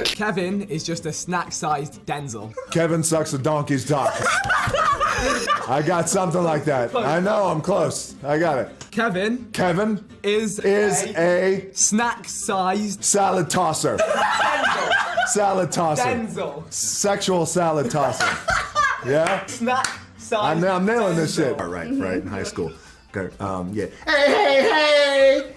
Kevin is just a snack-sized Denzel. Kevin sucks a donkey's cock. I got something like that. I know, I'm close. I got it. Kevin is a snack-sized salad tosser. Salad tosser. Denzel. Sexual salad tosser. Yeah? Snack-sized I'm nailing this shit. Denzel. Right, in high school. Okay, yeah. Hey!